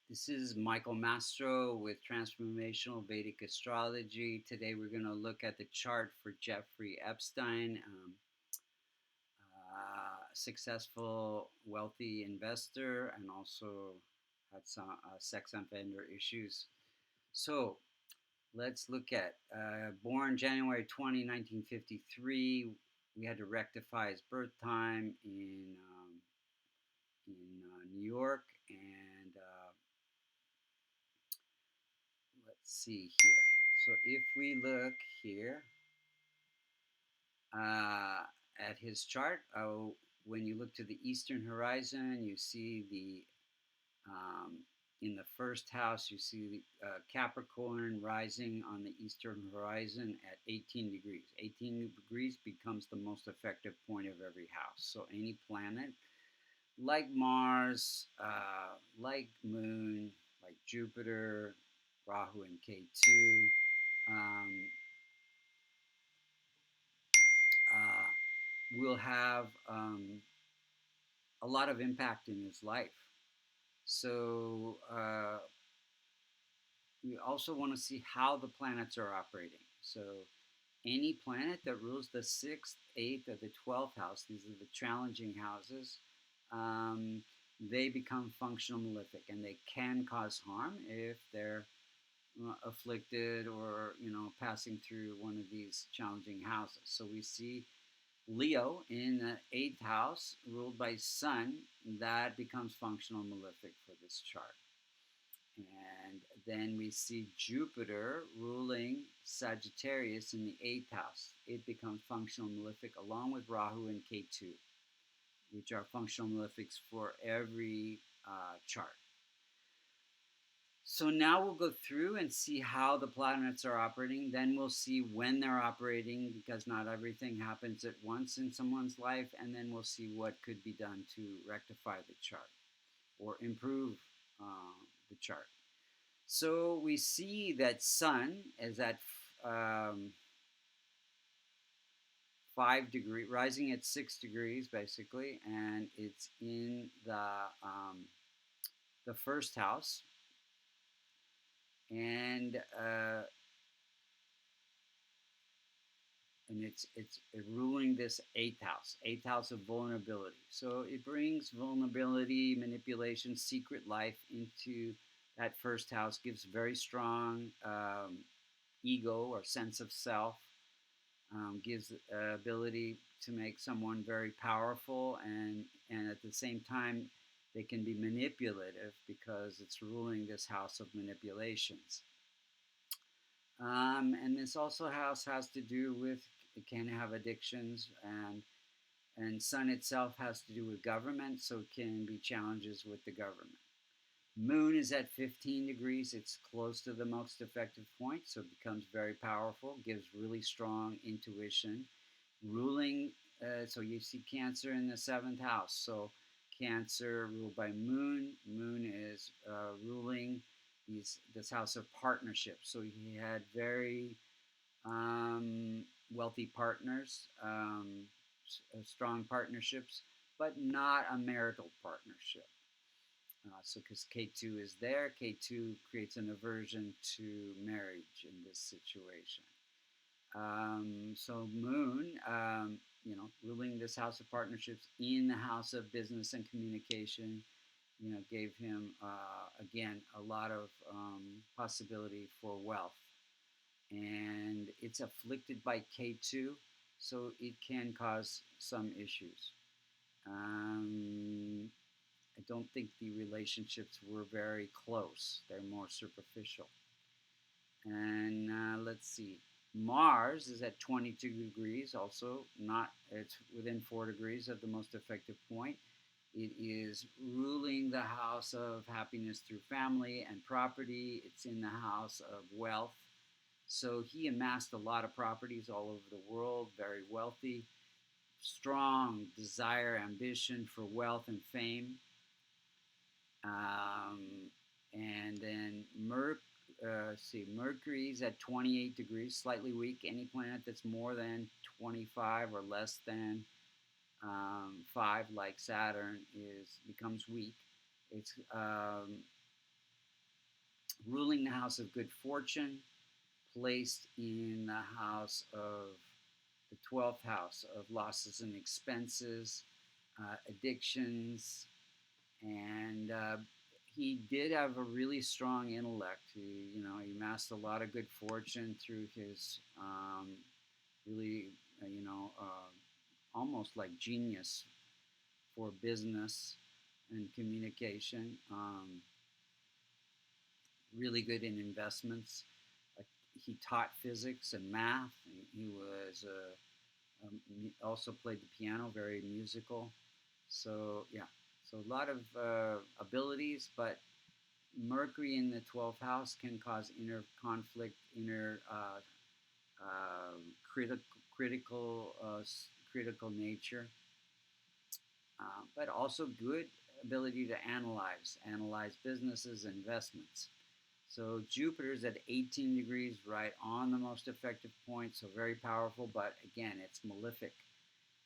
This is Michael Mastro with Transformational Vedic Astrology. Today we're going to look at the chart for Jeffrey Epstein, successful, wealthy investor, and also had some sex offender issues. So let's look at born January 20, 1953. We had to rectify his birth time in New York, and let's see here. So if we look here uh, at his chart, when you look to the eastern horizon, you see um, in the first house, you see the Capricorn rising on the eastern horizon at 18 degrees. 18 degrees becomes the most effective point of every house. So any planet like Mars, like Moon, like Jupiter, Rahu and K2, um, will have a lot of impact in his life. So we also want to see how the planets are operating. So any planet that rules the 6th, 8th, or the 12th house, these are the challenging houses, they become functional malefic, and they can cause harm if they're afflicted or passing through one of these challenging houses. So we see Leo in the 8th house, ruled by Sun, that becomes functional malefic for this chart. And then we see Jupiter ruling Sagittarius in the 8th house. It becomes functional malefic along with Rahu and Ketu, which are functional malefics for every chart. So now we'll go through and see how the planets are operating. Then we'll see when they're operating, because not everything happens at once in someone's life. And then we'll see what could be done to rectify the chart or improve the chart. So we see that Sun is at 5 degrees, rising at 6 degrees basically, and it's in the first house, and it's ruling this 8th house of vulnerability. So it brings vulnerability, manipulation, secret life into that first house. Gives very strong ego or sense of self. Gives ability to make someone very powerful, and at the same time they can be manipulative because it's ruling this house of manipulations. And this also house has to do with, it can have addictions, and Sun itself has to do with government, so it can be challenges with the government. Moon is at 15 degrees. It's close to the most effective point, so it becomes very powerful, gives really strong intuition. Ruling, so you see Cancer in the 7th house. So Cancer ruled by Moon. Moon is ruling this house of partnership. So he had very wealthy partners, strong partnerships, but not a marital partnership. So because K2 is there, K2 creates an aversion to marriage in this situation. So Moon, ruling this house of partnerships in the house of business and communication, gave him, again, a lot of possibility for wealth. And it's afflicted by K2, so it can cause some issues. I don't think the relationships were very close. They're more superficial. And let's see. Mars is at 22 degrees, also not, it's within 4 degrees of the most effective point. It is ruling the house of happiness through family and property. It's in the house of wealth. So he amassed a lot of properties all over the world, very wealthy, strong desire, ambition for wealth and fame. And then Mercury's at 28 degrees, slightly weak. Any planet that's more than 25 or less than 5, like Saturn, becomes weak. It's ruling the house of good fortune, placed in the house of the 12th house of losses and expenses, addictions, and he did have a really strong intellect. He amassed a lot of good fortune through his really, almost like genius for business and communication. Really good in investments. Uh, he taught physics and math. He was also played the piano, very musical. So yeah, so a lot of abilities, but Mercury in the 12th house can cause inner conflict, inner critical critical critical nature, but also good ability to analyze businesses, investments. So Jupiter's at 18 degrees, right on the most effective point, so very powerful, but again, it's malefic.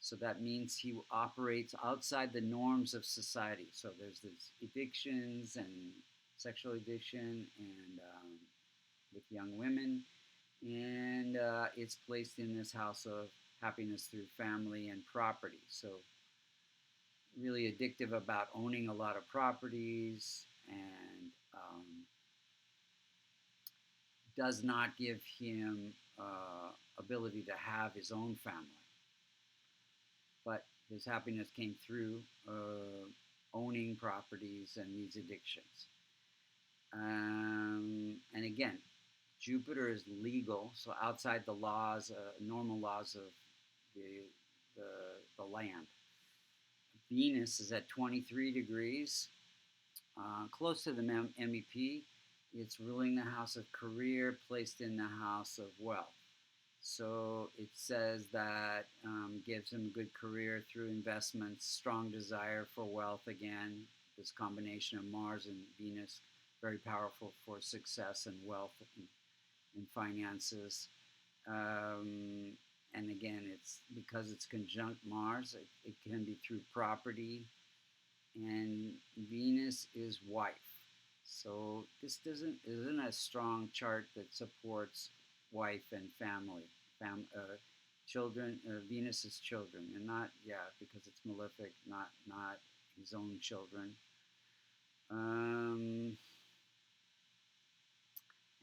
So that means he operates outside the norms of society. So there's these addictions and sexual addiction and with young women, and it's placed in this house of happiness through family and property. So really addictive about owning a lot of properties and does not give him ability to have his own family. But his happiness came through owning properties and these addictions. And again, Jupiter is legal, so outside the laws, normal laws of the, the land. Venus is at 23 degrees, close to the MEP. It's ruling the house of career, placed in the house of wealth. So it says that gives him a good career through investments, strong desire for wealth again. This combination of Mars and Venus, very powerful for success and wealth and finances. And again, it's because it's conjunct Mars, it can be through property, and Venus is wife. So this isn't a strong chart that supports wife and family, children, Venus's children, and not because it's malefic, not his own children.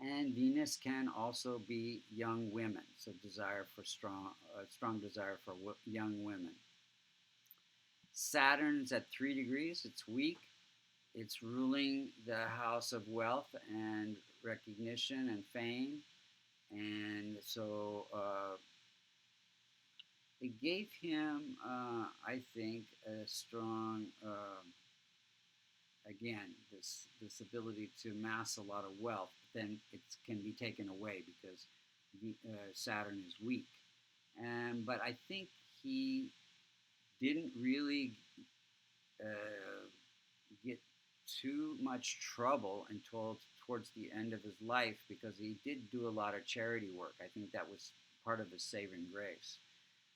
And Venus can also be young women, so strong desire for young women. Saturn's at 3 degrees. It's weak. It's ruling the house of wealth and recognition and fame. And so it gave him, I think, a strong, again, this ability to amass a lot of wealth. But then it can be taken away because Saturn is weak. But I think he didn't really get too much trouble until towards the end of his life because he did do a lot of charity work. I think that was part of his saving grace.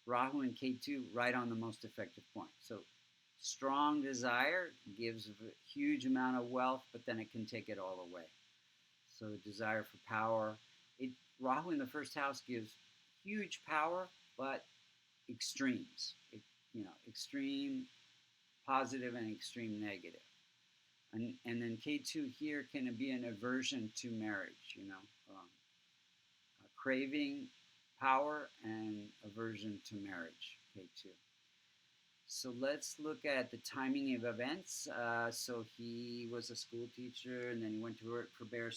Rahu and Ketu right on the most effective point. So strong desire gives a huge amount of wealth, but then it can take it all away. So desire for power. Rahu in the first house gives huge power, but extremes. Extreme positive and extreme negative. And then K2 here can be an aversion to marriage, craving power and aversion to marriage, K2. So let's look at the timing of events. So he was a school teacher, and then he went to work for Bear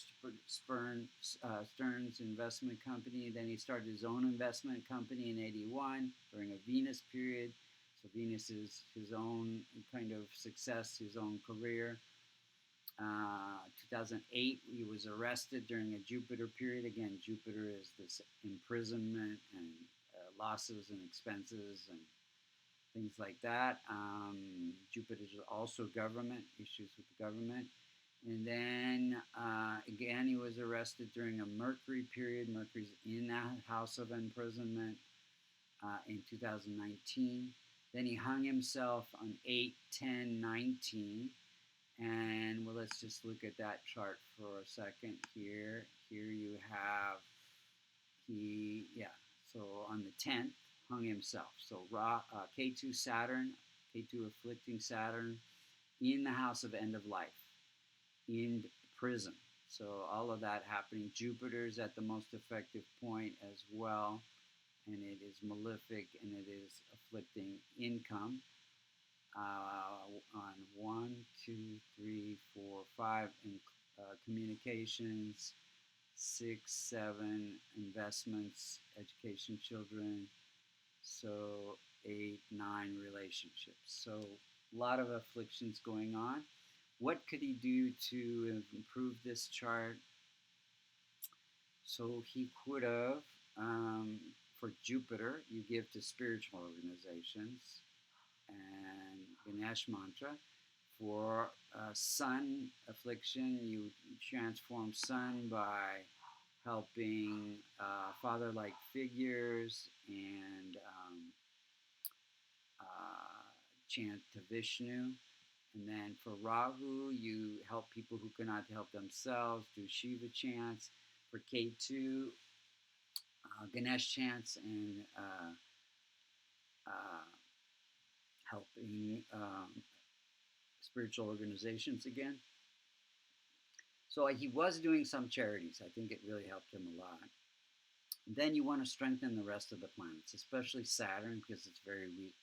Stearns Investment Company. Then he started his own investment company in 81 during a Venus period. So Venus is his own kind of success, his own career. 2008, he was arrested during a Jupiter period. Again, Jupiter is this imprisonment and losses and expenses and things like that. Jupiter is also government, issues with the government. And then again, he was arrested during a Mercury period. Mercury's in that house of imprisonment in 2019. Then he hung himself on 8/10/19. And well, let's just look at that chart for a second here. Here you have so on the 10th, hung himself. So K2 Saturn, K2 afflicting Saturn in the house of end of life, in prison. So all of that happening. Jupiter's at the most effective point as well, and it is malefic and it is afflicting income on 1, 2, 3, 4, 5 in communications, 6, 7 investments, education, children. So 8, 9 relationships. So a lot of afflictions going on. What could he do to improve this chart? So he could have, for Jupiter, you give to spiritual organizations and Ganesh mantra. For sun affliction, you transform sun by helping father-like figures and chant to Vishnu. And then for Rahu, you help people who cannot help themselves, do Shiva chants. For K2, Ganesh chants and helping spiritual organizations again. So he was doing some charities. I think it really helped him a lot. Then you want to strengthen the rest of the planets, especially Saturn, because it's very weak.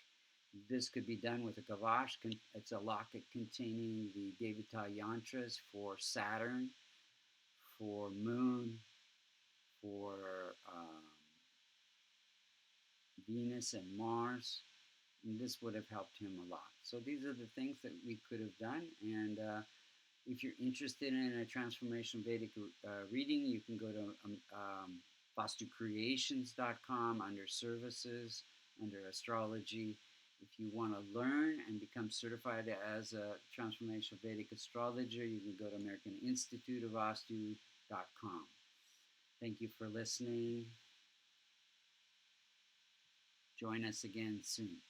This could be done with a kavash. It's a locket containing the Devata yantras for Saturn, for Moon, for Venus and Mars. And this would have helped him a lot. So these are the things that we could have done. And if you're interested in a transformational Vedic reading, you can go to vastucreations.com under services, under astrology. If you want to learn and become certified as a transformational Vedic astrologer, you can go to American Institute of Vastu.com. Thank you for listening. Join us again soon.